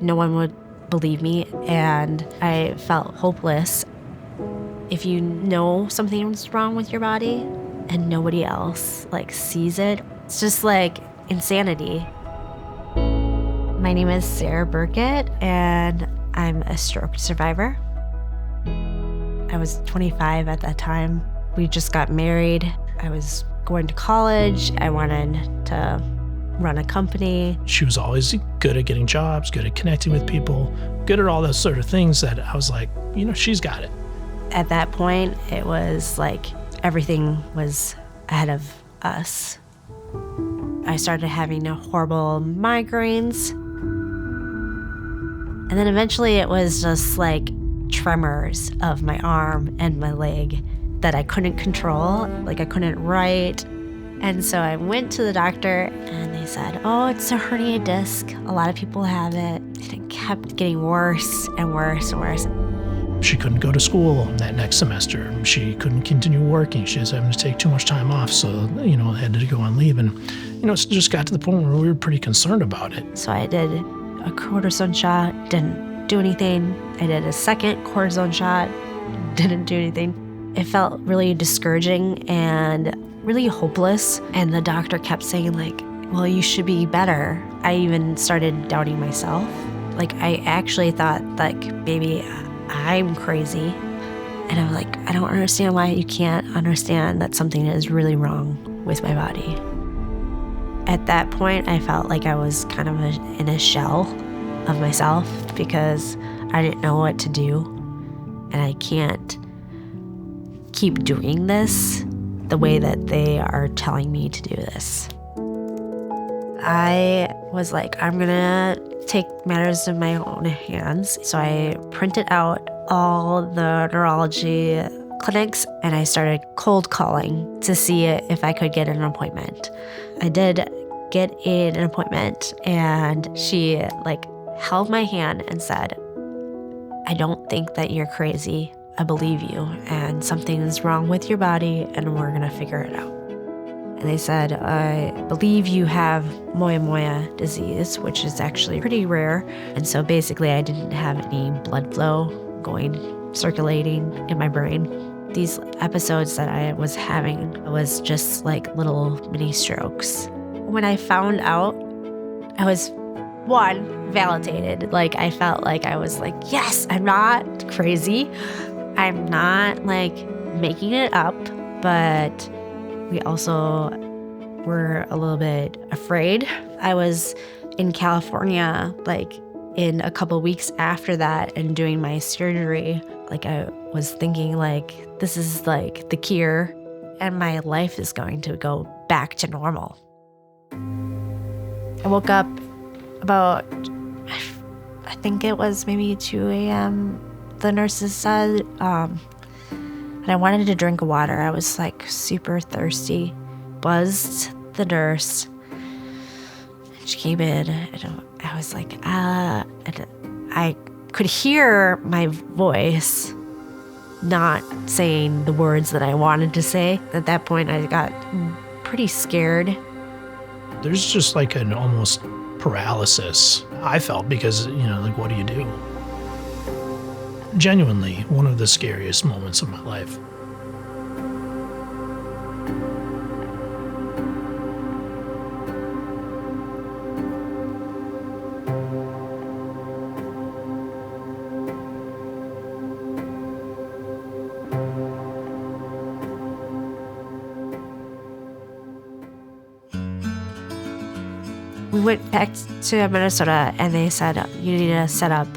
no one would believe me, and I felt hopeless. If you know something's wrong with your body and nobody else sees it, it's just insanity. My name is Sarah Burkett, and I'm a stroke survivor. I was 25 at that time. We just got married. I was going to college. I wanted to run a company. She was always good at getting jobs, good at connecting with people, good at all those sort of things that I was like, she's got it. At that point, it was everything was ahead of us. I started having horrible migraines. And then eventually it was just tremors of my arm and my leg that I couldn't control. I couldn't write. And so I went to the doctor and they said, oh, it's a herniated disc. A lot of people have it. And it kept getting worse and worse and worse. She couldn't go to school that next semester. She couldn't continue working. She was having to take too much time off. So, I had to go on leave. And, it just got to the point where we were pretty concerned about it. So I did a cortisone shot, didn't do anything. I did a second cortisone shot, didn't do anything. It felt really discouraging and really hopeless. And the doctor kept saying well, you should be better. I even started doubting myself. I actually thought maybe I'm crazy. And I'm I don't understand why you can't understand that something is really wrong with my body. At that point, I felt I was kind of in a shell of myself because I didn't know what to do. And I can't keep doing this the way that they are telling me to do this. I was I'm gonna take matters in my own hands. So I printed out all the neurology clinics and I started cold calling to see if I could get an appointment. I did get an appointment and she held my hand and said, I don't think that you're crazy. I believe you, and something is wrong with your body, and we're gonna figure it out. And they said, I believe you have Moyamoya disease, which is actually pretty rare. And so basically I didn't have any blood flow circulating in my brain. These episodes that I was having was just little mini strokes. When I found out, I was validated. I felt I was yes, I'm not crazy. I'm not making it up, but we also were a little bit afraid. I was in California in a couple weeks after that and doing my surgery. I was thinking this is the cure and my life is going to go back to normal. I woke up about, I think it was maybe 2 a.m. The nurses said, and I wanted to drink water. I was super thirsty. Buzzed the nurse. And she came in and I was and I could hear my voice not saying the words that I wanted to say. At that point, I got pretty scared. There's just an almost paralysis I felt because, what do you do? Genuinely one of the scariest moments of my life. We went back to Minnesota and they said, you need to set up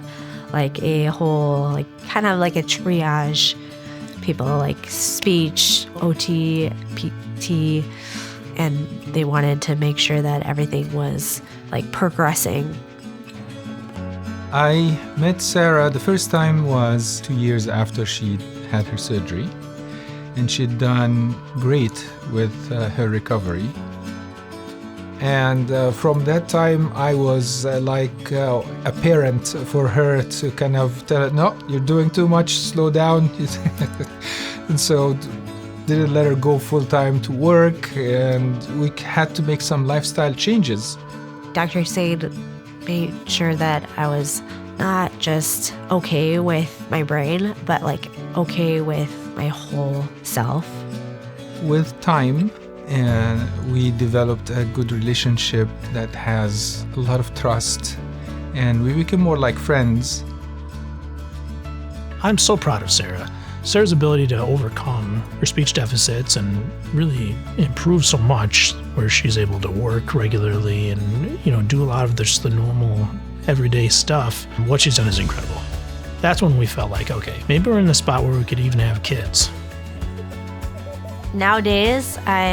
a whole, kind of a triage. People speech, OT, PT, and they wanted to make sure that everything was progressing. I met Sarah the first time was 2 years after she had her surgery, and she'd done great with her recovery. And from that time, I was a parent for her to kind of tell her, no, you're doing too much, slow down. And so didn't let her go full time to work, and we had to make some lifestyle changes. Doctor said made sure that I was not just okay with my brain, but like okay with my whole self. With time, we developed a good relationship that has a lot of trust, and we became more like friends. I'm so proud of Sarah. Sarah's ability to overcome her speech deficits and really improve so much, where she's able to work regularly and, do a lot of just the normal everyday stuff. What she's done is incredible. That's when we felt like, okay, maybe we're in the spot where we could even have kids. Nowadays, I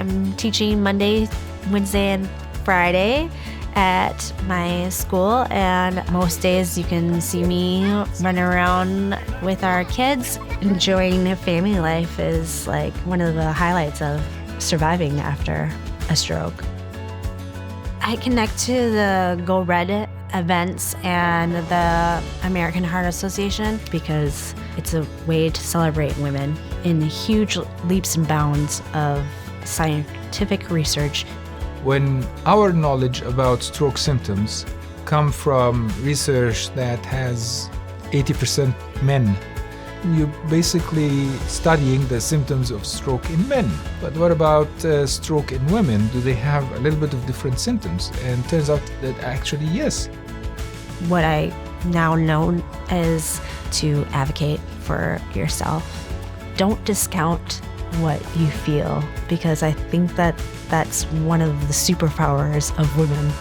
am teaching Monday, Wednesday, and Friday at my school, and most days you can see me running around with our kids. Enjoying family life is like one of the highlights of surviving after a stroke. I connect to the Go Red events and the American Heart Association because it's a way to celebrate women in huge leaps and bounds of scientific research. When our knowledge about stroke symptoms come from research that has 80% men, you're basically studying the symptoms of stroke in men. But what about stroke in women? Do they have a little bit of different symptoms? And it turns out that actually, yes. What I now know is to advocate for yourself. Don't discount what you feel, because I think that that's one of the superpowers of women.